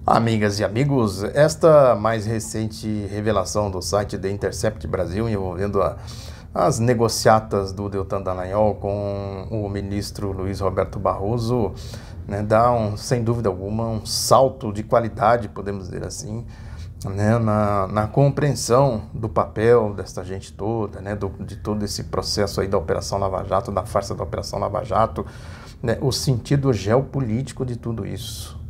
Amigas e amigos, esta mais recente revelação do site The Intercept Brasil envolvendo as negociatas do Deltan Dallagnol com o ministro Luiz Roberto Barroso, né, dá sem dúvida alguma um salto de qualidade, podemos dizer assim, né, na compreensão do papel desta gente toda, né, de todo esse processo aí da Operação Lava Jato, da farsa da Operação Lava Jato, né, o sentido geopolítico de tudo isso.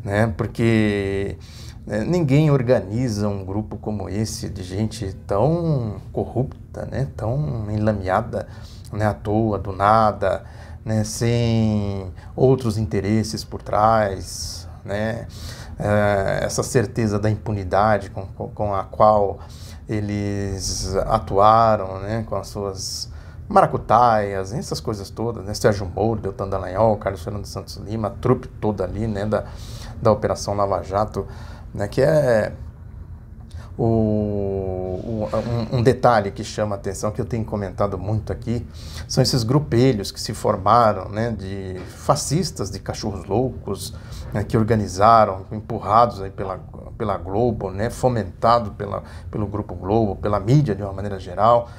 Né? Porque ninguém organiza um grupo como esse de gente tão corrupta, né? Tão enlameada, né? À toa, do nada, né? Sem outros interesses por trás, né? Essa certeza da impunidade com a qual eles atuaram, né? Com as suas maracutaias, essas coisas todas, né? Sérgio Moro, Deltan Dallagnol, Carlos Fernando Santos Lima, a trupe toda ali, né? Da Operação Lava Jato, né? Que é um detalhe que chama a atenção, que eu tenho comentado muito aqui, são esses grupelhos que se formaram, né? De fascistas, de cachorros loucos, né? Que organizaram, empurrados aí pela Globo, né? Fomentado pelo Grupo Globo, pela mídia de uma maneira geral.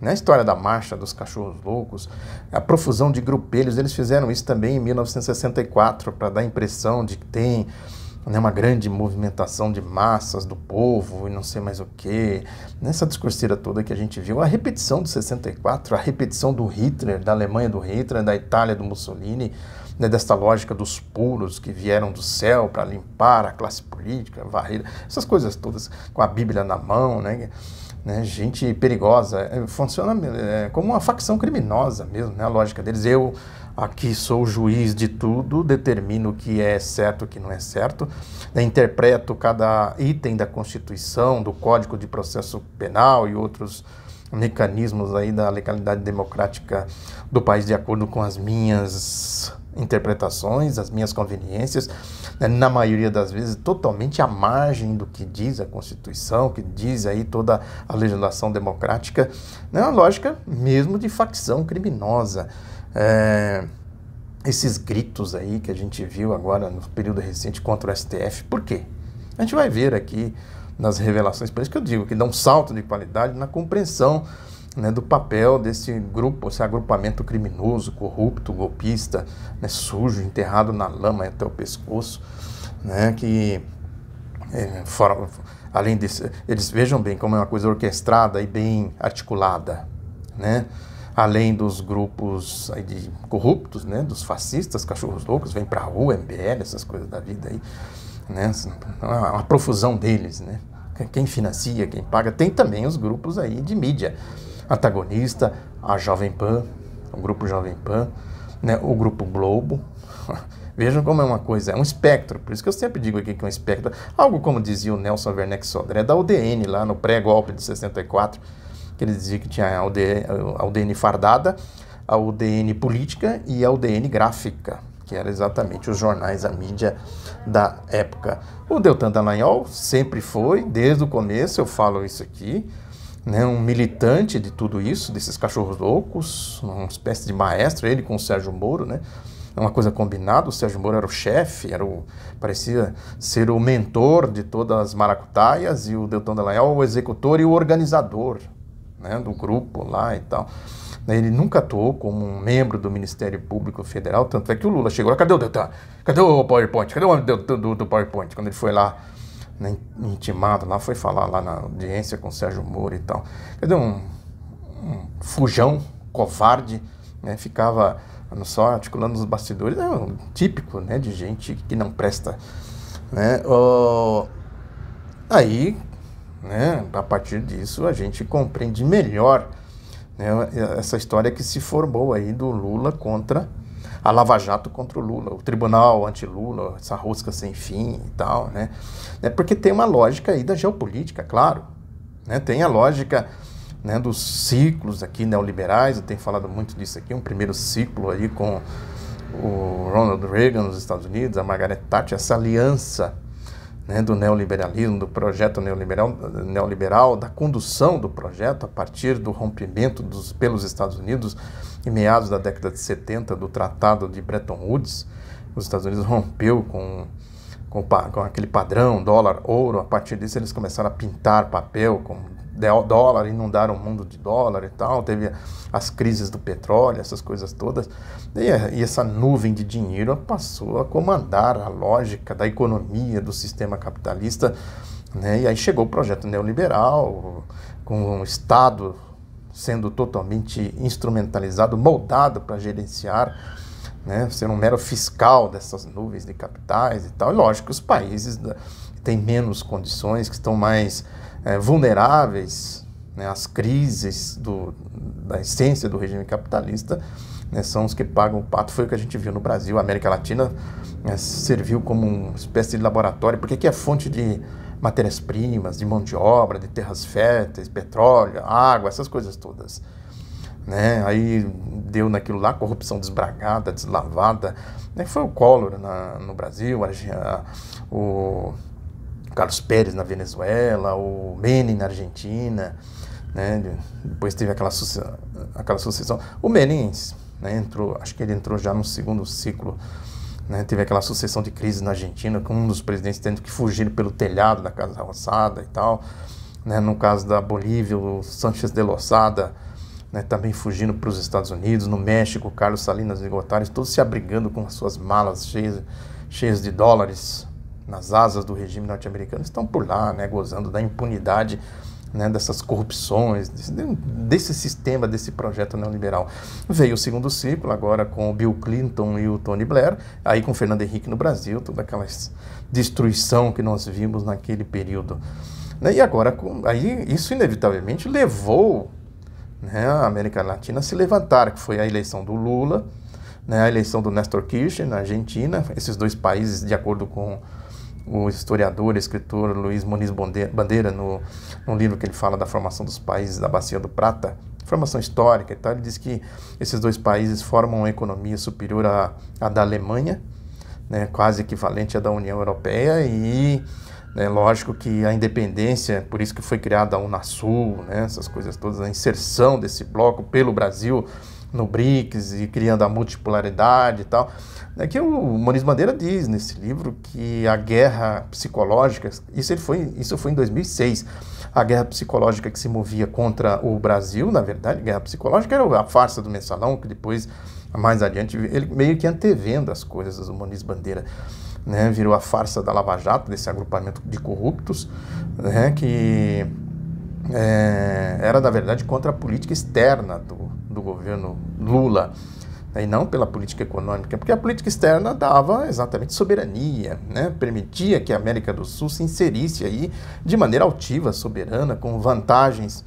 Na história da marcha dos cachorros loucos, a profusão de grupelhos, eles fizeram isso também em 1964, para dar a impressão de que tem, né, uma grande movimentação de massas do povo e não sei mais o quê. Nessa discurseira toda que a gente viu, a repetição do 64, a repetição do Hitler, da Alemanha do Hitler, da Itália do Mussolini, né, desta lógica dos puros que vieram do céu para limpar a classe política, varrer, essas coisas todas, com a Bíblia na mão, né? Gente perigosa, funciona como uma facção criminosa mesmo, né? A lógica deles. Eu aqui sou o juiz de tudo, determino o que é certo e o que não é certo, né? Interpreto cada item da Constituição, do Código de Processo Penal e outros mecanismos aí da legalidade democrática do país de acordo com as minhas interpretações, as minhas conveniências, né, na maioria das vezes totalmente à margem do que diz a Constituição, que diz aí toda a legislação democrática, né, uma lógica mesmo de facção criminosa. Esses gritos aí que a gente viu agora no período recente contra o STF, por quê? A gente vai ver aqui nas revelações, por isso que eu digo que dá um salto de qualidade na compreensão, né, do papel desse grupo, esse agrupamento criminoso, corrupto, golpista, né, sujo, enterrado na lama até o pescoço, né, que, além disso, eles vejam bem como é uma coisa orquestrada e bem articulada, né, além dos grupos aí de corruptos, né, dos fascistas, cachorros loucos, vem pra rua, MBL, essas coisas da vida aí, né, uma profusão deles, né, quem financia, quem paga, tem também os grupos aí de mídia, antagonista, a Jovem Pan, o Grupo Jovem Pan, né, o Grupo Globo. Vejam como é uma coisa, é um espectro, por isso que eu sempre digo aqui que é um espectro, algo como dizia o Nelson Werneck Sodré, da UDN, lá no pré-golpe de 64, que ele dizia que tinha a UDN fardada, a UDN política e a UDN gráfica, que eram exatamente os jornais, a mídia da época. O Deltan Dallagnol sempre foi, desde o começo, eu falo isso aqui, né, um militante de tudo isso, desses cachorros loucos, uma espécie de maestro, ele com o Sérgio Moro, né? É uma coisa combinada, o Sérgio Moro era o chefe, parecia ser o mentor de todas as maracutaias, e o Deltan Dallagnol o executor e o organizador, né, do grupo lá e tal. Ele nunca atuou como um membro do Ministério Público Federal, tanto é que o Lula chegou lá, cadê o Deltan? Cadê o PowerPoint? Cadê o homem do PowerPoint? Quando ele foi lá, né, intimado lá, foi falar lá na audiência com o Sérgio Moro e tal. Cadê um fujão, covarde, né, ficava só articulando os bastidores, é um típico, né, de gente que não presta, né. Aí, né, a partir disso, a gente compreende melhor, né, essa história que se formou aí do Lula contra a Lava Jato contra o Lula, o tribunal anti-Lula, essa rosca sem fim e tal, né? Porque tem uma lógica aí da geopolítica, claro, né? Tem a lógica, né, dos ciclos aqui neoliberais, eu tenho falado muito disso aqui, um primeiro ciclo aí com o Ronald Reagan nos Estados Unidos, a Margaret Thatcher, essa aliança, né, do neoliberalismo, do projeto neoliberal, da condução do projeto a partir do rompimento pelos Estados Unidos em meados da década de 70 do Tratado de Bretton Woods. Os Estados Unidos rompeu com aquele padrão, dólar, ouro. A partir disso eles começaram a pintar papel com dólar, inundaram o mundo de dólar e tal. Teve as crises do petróleo, essas coisas todas. E essa nuvem de dinheiro passou a comandar a lógica da economia, do sistema capitalista, né? E aí chegou o projeto neoliberal, com o Estado sendo totalmente instrumentalizado, moldado para gerenciar, né, ser um mero fiscal dessas nuvens de capitais e tal. E lógico que os países que têm menos condições, que estão mais vulneráveis, né, às crises da essência do regime capitalista, né, são os que pagam o pato. Foi o que a gente viu no Brasil. A América Latina serviu como uma espécie de laboratório, porque aqui é fonte de matérias-primas, de mão de obra, de terras férteis, petróleo, água, essas coisas todas, né? Aí deu naquilo lá, corrupção desbragada, deslavada, né? Foi o Collor no Brasil, o Carlos Pérez na Venezuela, o Menem na Argentina, né? Depois teve aquela sucessão. O Menem, né, acho que ele entrou já no segundo ciclo, né? Teve aquela sucessão de crises na Argentina, com um dos presidentes tendo que fugir pelo telhado da Casa Rosada e tal, né? No caso da Bolívia, o Sánchez de Lozada, né, também fugindo para os Estados Unidos. No México, Carlos Salinas de Gortari, todos se abrigando com as suas malas cheias de dólares nas asas do regime norte-americano, estão por lá, né, gozando da impunidade, né, dessas corrupções, desse sistema, desse projeto neoliberal. Veio o segundo ciclo, agora com o Bill Clinton e o Tony Blair, aí com o Fernando Henrique no Brasil, toda aquela destruição que nós vimos naquele período, né, e agora, aí isso inevitavelmente levou, né, a América Latina a se levantar, que foi a eleição do Lula, né, a eleição do Néstor Kirchner na Argentina. Esses dois países, de acordo com o historiador e escritor Luiz Muniz Bandeira, no livro que ele fala da formação dos países da Bacia do Prata, formação histórica e tal, ele diz que esses dois países formam uma economia superior à da Alemanha, né, quase equivalente à da União Europeia. E lógico que a independência, por isso que foi criada a Unasul, né, essas coisas todas, a inserção desse bloco pelo Brasil no BRICS e criando a multipolaridade e tal. É que o Muniz Bandeira diz nesse livro que a guerra psicológica, isso foi em 2006, a guerra psicológica que se movia contra o Brasil, na verdade, a guerra psicológica era a farsa do Mensalão, que depois, mais adiante, ele meio que antevendo as coisas, o Muniz Bandeira, né, virou a farsa da Lava Jato, desse agrupamento de corruptos, né, que era, na verdade, contra a política externa do governo Lula, e não pela política econômica, porque a política externa dava exatamente soberania, né? Permitia que a América do Sul se inserisse aí de maneira altiva, soberana, com vantagens,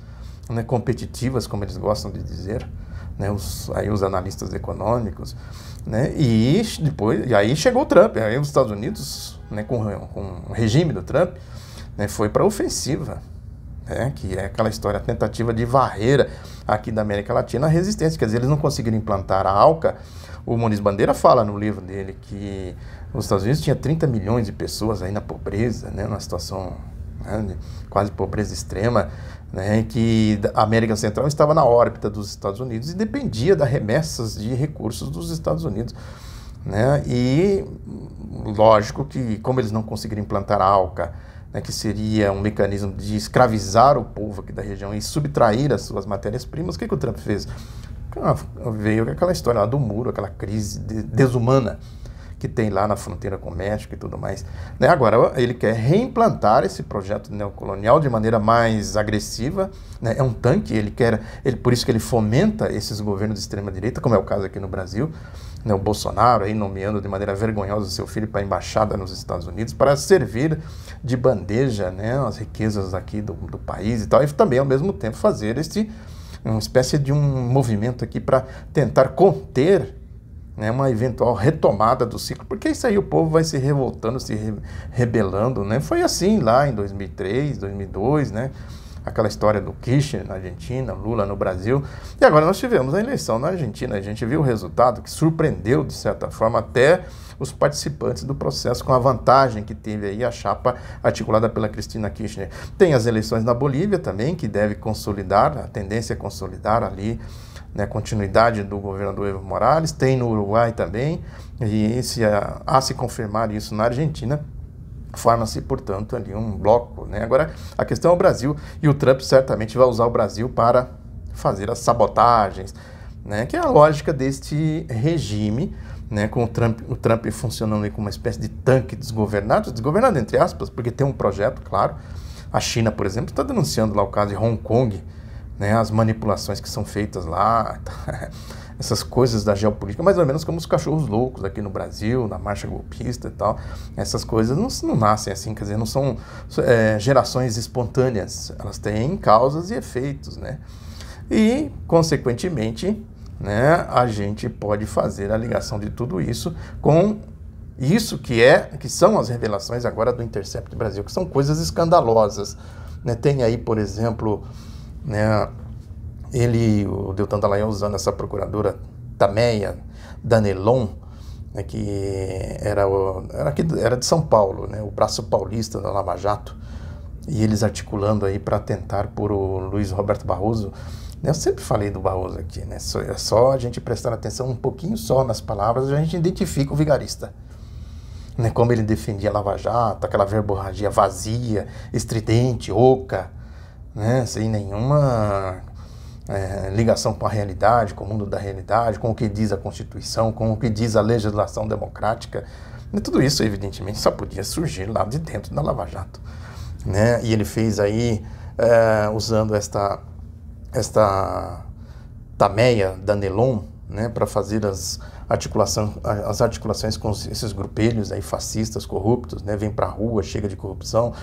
né, competitivas, como eles gostam de dizer, né, os analistas econômicos, né? E aí chegou o Trump, aí os Estados Unidos, né, com o regime do Trump, né, foi para a ofensiva, que é aquela história, a tentativa de varrer aqui da América Latina a resistência. Quer dizer, eles não conseguiram implantar a ALCA. O Muniz Bandeira fala no livro dele que os Estados Unidos tinha 30 milhões de pessoas aí na pobreza, né, numa situação, né, de quase pobreza extrema, né, que a América Central estava na órbita dos Estados Unidos e dependia das remessas de recursos dos Estados Unidos, né. E lógico que, como eles não conseguiram implantar a ALCA, que seria um mecanismo de escravizar o povo aqui da região e subtrair as suas matérias-primas, o que o Trump fez? Veio aquela história lá do muro, aquela crise desumana que tem lá na fronteira com o México e tudo mais. Agora, ele quer reimplantar esse projeto neocolonial de maneira mais agressiva, né? É um tanque, por isso que ele fomenta esses governos de extrema-direita, como é o caso aqui no Brasil, né? O Bolsonaro aí nomeando de maneira vergonhosa o seu filho para a embaixada nos Estados Unidos, para servir de bandeja, né, as riquezas aqui do país e tal, e também, ao mesmo tempo, fazer uma espécie de um movimento aqui para tentar conter, né, uma eventual retomada do ciclo, porque isso aí o povo vai se revoltando, se rebelando, né? Foi assim lá em 2003, 2002, né? Aquela história do Kirchner na Argentina, Lula no Brasil, e agora nós tivemos a eleição na Argentina. A gente viu o resultado que surpreendeu, de certa forma, até os participantes do processo, com a vantagem que teve aí a chapa articulada pela Cristina Kirchner. Tem as eleições na Bolívia também, que deve consolidar, a tendência é consolidar ali, né, a continuidade do governo do Evo Morales. Tem no Uruguai também, e se confirmar isso na Argentina, Forma-se, portanto, ali um bloco, né? Agora, a questão é o Brasil, e o Trump certamente vai usar o Brasil para fazer as sabotagens, né? Que é a lógica deste regime, né? Com o Trump funcionando aí como uma espécie de tanque desgovernado entre aspas, porque tem um projeto, claro. A China, por exemplo, está denunciando lá o caso de Hong Kong, né? As manipulações que são feitas lá, essas coisas da geopolítica, mais ou menos como os cachorros loucos aqui no Brasil, na marcha golpista e tal. Essas coisas não nascem assim, quer dizer, não são gerações espontâneas, elas têm causas e efeitos, né? E, consequentemente, né, a gente pode fazer a ligação de tudo isso com isso que são as revelações agora do Intercept Brasil, que são coisas escandalosas, né? Tem aí, por exemplo, né, o Deltan Dallagnol usando essa procuradora Tameia Danelon, né, que era de São Paulo, né, o braço paulista da Lava Jato, e eles articulando aí para tentar por o Luiz Roberto Barroso. Eu sempre falei do Barroso aqui, né? É só a gente prestar atenção um pouquinho só nas palavras, a gente identifica o vigarista. Né? Como ele defendia a Lava Jato, aquela verborragia vazia, estridente, oca, né? Sem nenhuma ligação com a realidade, com o mundo da realidade, com o que diz a Constituição, com o que diz a legislação democrática. E tudo isso, evidentemente, só podia surgir lá de dentro da Lava Jato. Né? E ele fez aí, usando esta Tameia Danelon, né, para fazer as articulações com esses grupelhos aí fascistas, corruptos, né, vem pra rua, chega de corrupção.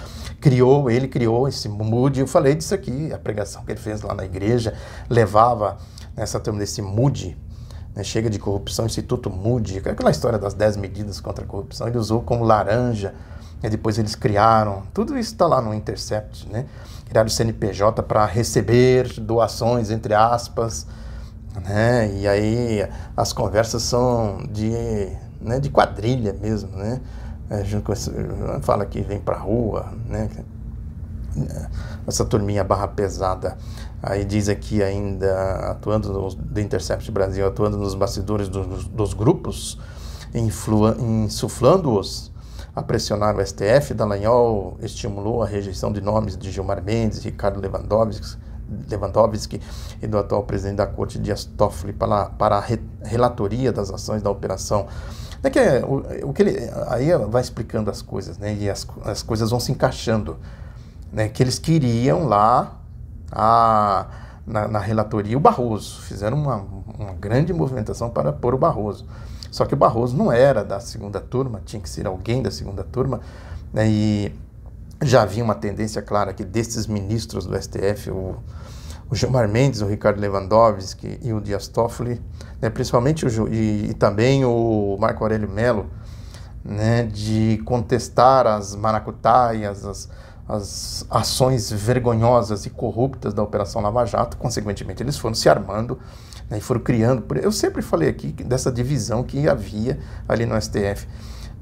Ele criou esse MUD, eu falei disso aqui, a pregação que ele fez lá na igreja, levava nessa turma desse MUD, né, chega de corrupção, Instituto MUD, aquela história das 10 medidas contra a corrupção, ele usou como laranja, e depois eles criaram, tudo isso está lá no Intercept, né? Criaram o CNPJ para receber doações, entre aspas, né? E aí as conversas são de quadrilha mesmo, né? Fala que vem pra rua, né? Essa turminha barra pesada. Aí diz aqui ainda, atuando do Intercept Brasil, atuando nos bastidores dos grupos, insuflando-os a pressionar o STF, Dallagnol estimulou a rejeição de nomes de Gilmar Mendes, Ricardo Lewandowski e do atual presidente da Corte, Dias Toffoli, para a relatoria das ações da operação. Aí vai explicando as coisas, né? E as coisas vão se encaixando, né? Que eles queriam lá na relatoria o Barroso, fizeram uma grande movimentação para pôr o Barroso. Só que o Barroso não era da segunda turma, tinha que ser alguém da segunda turma, né? E já havia uma tendência clara que desses ministros do STF, o Gilmar Mendes, o Ricardo Lewandowski e o Dias Toffoli, né, principalmente e também o Marco Aurélio Mello, né, de contestar as maracutaias, as ações vergonhosas e corruptas da Operação Lava Jato. Consequentemente, eles foram se armando, né, e foram criando. Eu sempre falei aqui dessa divisão que havia ali no STF.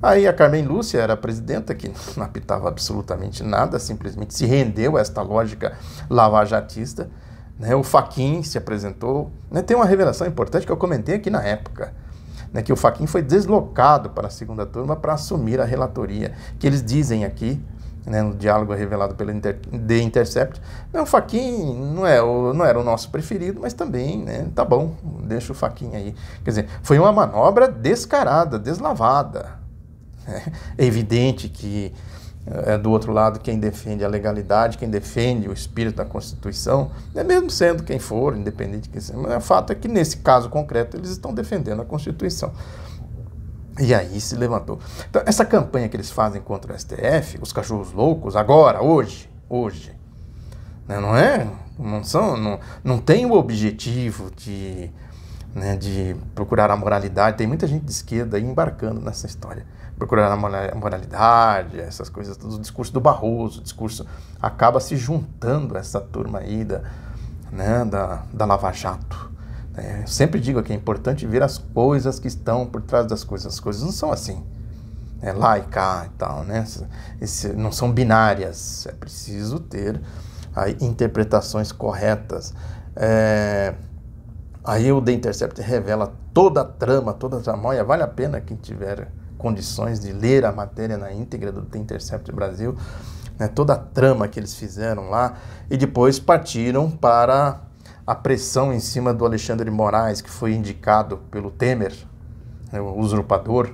Aí a Carmen Lúcia era a presidenta, que não apitava absolutamente nada, simplesmente se rendeu a esta lógica lavajatista, né? O Fachin se apresentou, né? Tem uma revelação importante que eu comentei aqui na época, né? Que o Fachin foi deslocado para a segunda turma para assumir a relatoria, que eles dizem aqui, né, no diálogo revelado pelo The Intercept. O Fachin não era o nosso preferido, mas também, né, tá bom, deixa o Fachin aí. Quer dizer, foi uma manobra descarada, deslavada. É evidente que do outro lado quem defende a legalidade, quem defende o espírito da Constituição, mesmo sendo quem for, independente de quem seja, mas o fato é que nesse caso concreto eles estão defendendo a Constituição. E aí se levantou. Então, essa campanha que eles fazem contra o STF, os cachorros loucos, agora, hoje, né, não tem o objetivo de procurar a moralidade. Tem muita gente de esquerda aí embarcando nessa história. Procurar a moralidade, essas coisas, todo o discurso do Barroso, o discurso acaba se juntando a essa turma aí da Lava Jato. Eu sempre digo que é importante ver as coisas que estão por trás das coisas. As coisas não são assim, lá e cá e tal, né? Não são binárias. É preciso ter aí interpretações corretas. Aí o The Intercept revela toda a trama, toda a tramóia. Vale a pena quem tiver condições de ler a matéria na íntegra do The Intercept Brasil, né, toda a trama que eles fizeram lá, e depois partiram para a pressão em cima do Alexandre de Moraes, que foi indicado pelo Temer, né, o usurpador,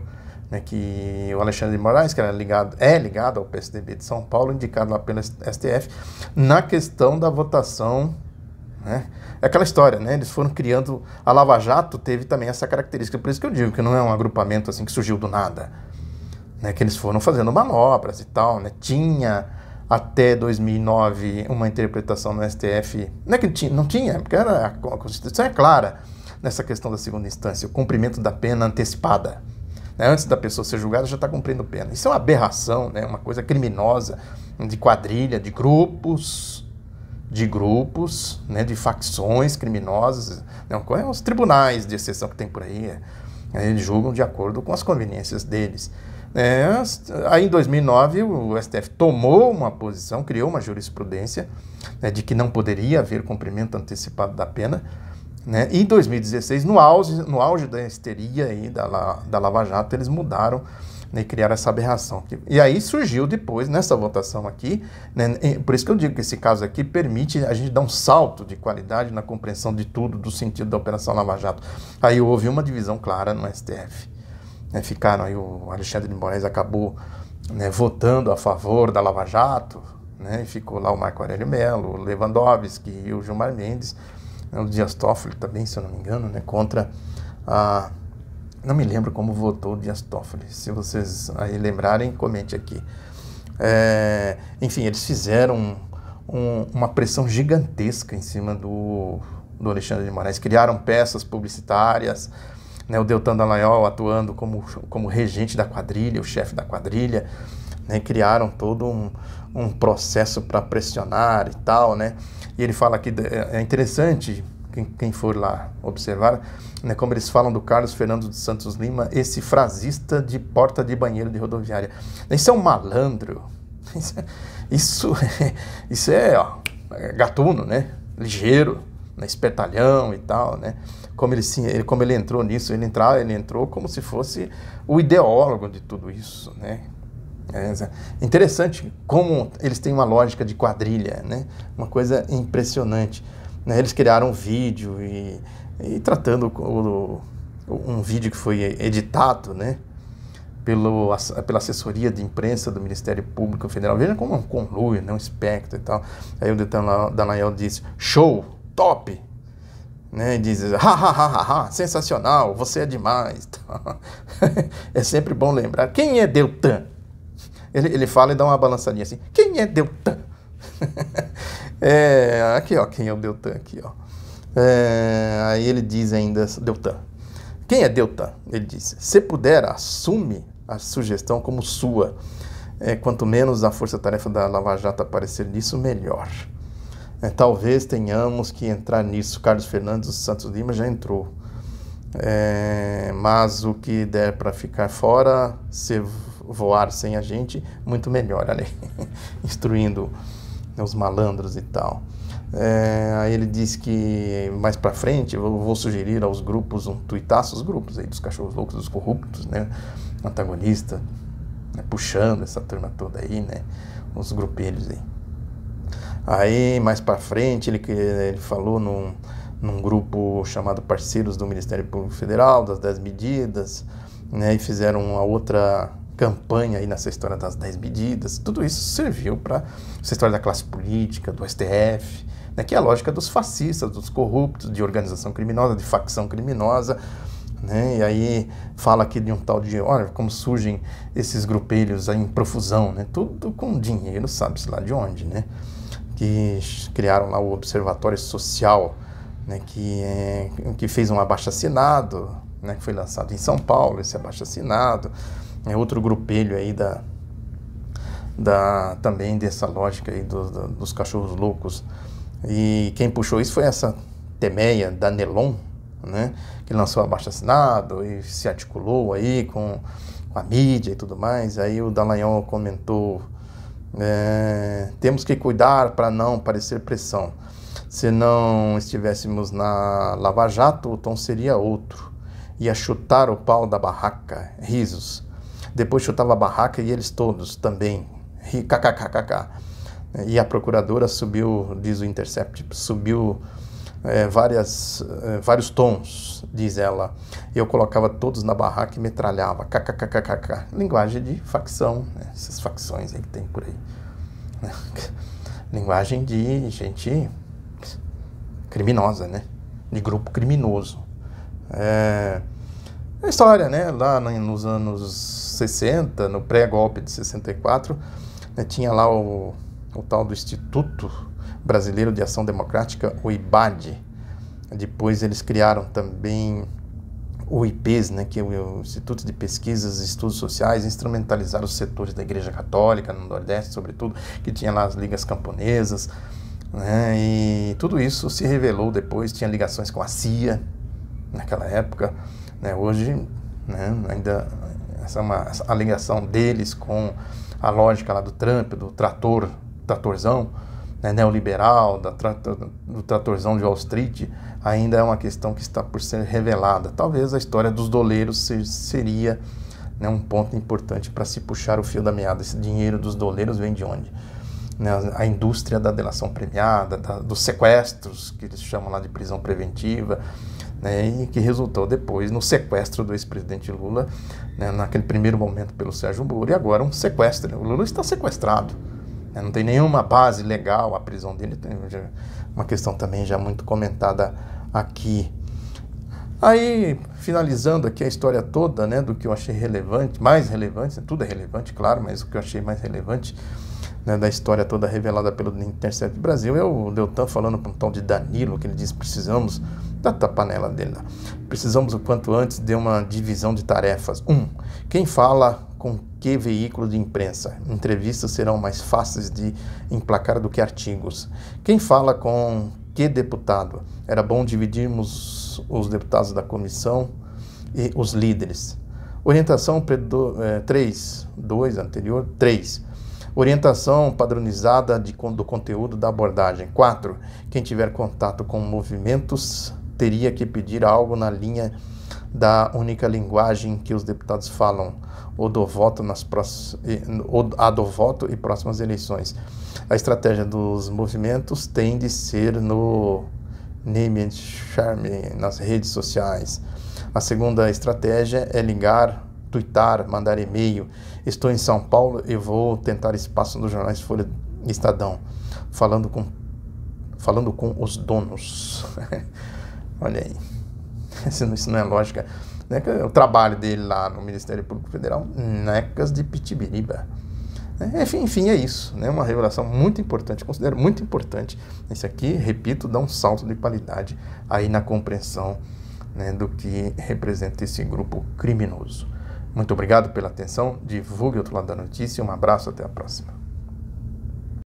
né, que o Alexandre de Moraes, que é ligado ao PSDB de São Paulo, indicado lá pelo STF, na questão da votação, né? É aquela história, né? Eles foram criando... A Lava Jato teve também essa característica, por isso que eu digo que não é um agrupamento assim que surgiu do nada, né? Que eles foram fazendo manobras e tal, né? Tinha até 2009 uma interpretação no STF, não é que não tinha, porque a Constituição é clara nessa questão da segunda instância, o cumprimento da pena antecipada. Né? Antes da pessoa ser julgada, já está cumprindo pena. Isso é uma aberração, né? Uma coisa criminosa, de quadrilha, de grupos, né? De facções criminosas. Né? Os tribunais de exceção que tem por aí, eles julgam de acordo com as conveniências deles. Aí em 2009 o STF tomou uma posição, criou uma jurisprudência, né, de que não poderia haver cumprimento antecipado da pena, né? E em 2016, no auge da histeria aí da Lava Jato, eles mudaram, né, e criaram essa aberração. E aí surgiu depois, nessa votação aqui, né, por isso que eu digo que esse caso aqui permite a gente dar um salto de qualidade na compreensão de tudo, do sentido da Operação Lava Jato. Aí houve uma divisão clara no STF. Né, aí o Alexandre de Moraes acabou, né, votando a favor da Lava Jato, né, e ficou lá o Marco Aurélio Mello, o Lewandowski e o Gilmar Mendes, o Dias Toffoli também, se eu não me engano, né, contra a... Não me lembro como votou o Dias Toffoli. Se vocês aí lembrarem, comente aqui. Enfim, eles fizeram uma pressão gigantesca em cima do Alexandre de Moraes. Criaram peças publicitárias, né, o Deltan Dallagnol atuando como regente da quadrilha, o chefe da quadrilha, né, criaram todo um processo para pressionar e tal, né? E ele fala que é interessante, quem for lá observar, né, como eles falam do Carlos Fernando dos Santos Lima, esse frasista de porta de banheiro de rodoviária. Isso é um malandro. Isso é gatuno, né? Ligeiro, né? Espertalhão e tal, né? Como ele entrou nisso, ele entrou como se fosse o ideólogo de tudo isso, né? É interessante como eles têm uma lógica de quadrilha, né? Uma coisa impressionante, né? Eles criaram um vídeo e tratando um vídeo que foi editado, né? Pela assessoria de imprensa do Ministério Público Federal. Veja como é um conluio, né? Um espectro e tal. Aí o Deltan Dallagnol disse, show, top! Né, e diz, sensacional, você é demais. É sempre bom lembrar. Quem é Deltan? Ele fala e dá uma balançadinha assim. Quem é Deltan? Aqui, ó, quem é o Deltan aqui, ó. Aí ele diz ainda, Deltan. Quem é Deltan? Ele diz, se puder, assume a sugestão como sua. Quanto menos a força-tarefa da Lava Jato aparecer nisso, melhor. Talvez tenhamos que entrar nisso. Carlos Fernando dos Santos Lima já entrou. Mas o que der para ficar fora, se voar sem a gente, muito melhor. Olha aí, instruindo os malandros e tal. Aí ele diz que mais para frente eu vou sugerir aos grupos um tuitaço, os grupos aí dos cachorros loucos, dos corruptos, né? Antagonista, né? Puxando essa turma toda aí, né? Os grupelhos aí. Aí, mais para frente, ele falou num grupo chamado Parceiros do Ministério Público Federal, das 10 medidas, né, e fizeram uma outra campanha aí nessa história das 10 medidas. Tudo isso serviu para essa história da classe política, do STF, né, que é a lógica dos fascistas, dos corruptos, de organização criminosa, de facção criminosa, né, e aí fala aqui de um tal de, olha, como surgem esses grupelhos aí em profusão, né, tudo com dinheiro, sabe-se lá de onde, né, que criaram lá o Observatório Social, né, que fez um abaixo-assinado, né, que foi lançado em São Paulo, esse abaixo-assinado, é outro grupelho aí também dessa lógica aí dos cachorros loucos. E quem puxou isso foi essa Temeia da Nelon, né, que lançou o abaixo-assinado e se articulou aí com a mídia e tudo mais. Aí o Dallagnol comentou, temos que cuidar para não parecer pressão. Se não estivéssemos na Lava Jato, o tom seria outro. Ia chutar o pau da barraca. Risos. depois chutava a barraca e eles todos também, kkkk. E a procuradora subiu, diz o Intercept, subiu vários tons, diz ela. Eu colocava todos na barraca e metralhava, kkkk. Linguagem de facção, né? Essas facções aí que tem por aí. Linguagem de gente criminosa, né? De grupo criminoso. A história, né? Lá nos anos 60, no pré-golpe de 64, né, tinha lá o tal do Instituto Brasileiro de Ação Democrática, o IBAD. Depois eles criaram também o IPES, né, que é o Instituto de Pesquisas e Estudos Sociais, instrumentalizaram os setores da Igreja Católica, no Nordeste, sobretudo, que tinha lá as ligas camponesas, né, e tudo isso se revelou depois, tinha ligações com a CIA, naquela época, né, hoje, né, ainda a ligação deles com a lógica lá do Trump, do tratorzão, né, neoliberal, do tratorzão de Wall Street, ainda é uma questão que está por ser revelada. Talvez a história dos doleiros seria, né, um ponto importante para se puxar o fio da meada. Esse dinheiro dos doleiros vem de onde? Né, a indústria da delação premiada, dos sequestros, que eles chamam lá de prisão preventiva, né, e que resultou depois no sequestro do ex-presidente Lula, né, naquele primeiro momento pelo Sérgio Moro, e agora um sequestro. O Lula está sequestrado. Não tem nenhuma base legal a prisão dele, tem uma questão também já muito comentada aqui. Aí, finalizando aqui a história toda, né, do que eu achei relevante, mais relevante, tudo é relevante, claro, mas o que eu achei mais relevante, né, da história toda revelada pelo Intercept Brasil é o Deltan falando para um tal de Danilo, que ele diz: precisamos, da panela dele lá, precisamos o quanto antes de uma divisão de tarefas. Quem fala com que veículo de imprensa? Entrevistas serão mais fáceis de emplacar do que artigos. Quem fala com que deputado? Era bom dividirmos os deputados da comissão e os líderes. Orientação 3.2 anterior. 3. Orientação padronizada do conteúdo da abordagem. 4. Quem tiver contato com movimentos teria que pedir algo na linha da única linguagem que os deputados falam, ou do voto a do voto e próximas eleições. A estratégia dos movimentos tem de ser no name and charme, nas redes sociais. A segunda estratégia é ligar, tuitar, mandar e-mail. Estou em São Paulo e vou tentar espaço nos jornais Folha e Estadão, falando com os donos. Olha aí, isso não é lógica. O trabalho dele lá no Ministério Público Federal, necas de pitibiriba. Enfim, é isso, né? Uma revelação muito importante, considero muito importante. Isso aqui, repito, dá um salto de qualidade aí na compreensão, né, do que representa esse grupo criminoso. Muito obrigado pela atenção, divulgue o outro lado da notícia, um abraço, até a próxima.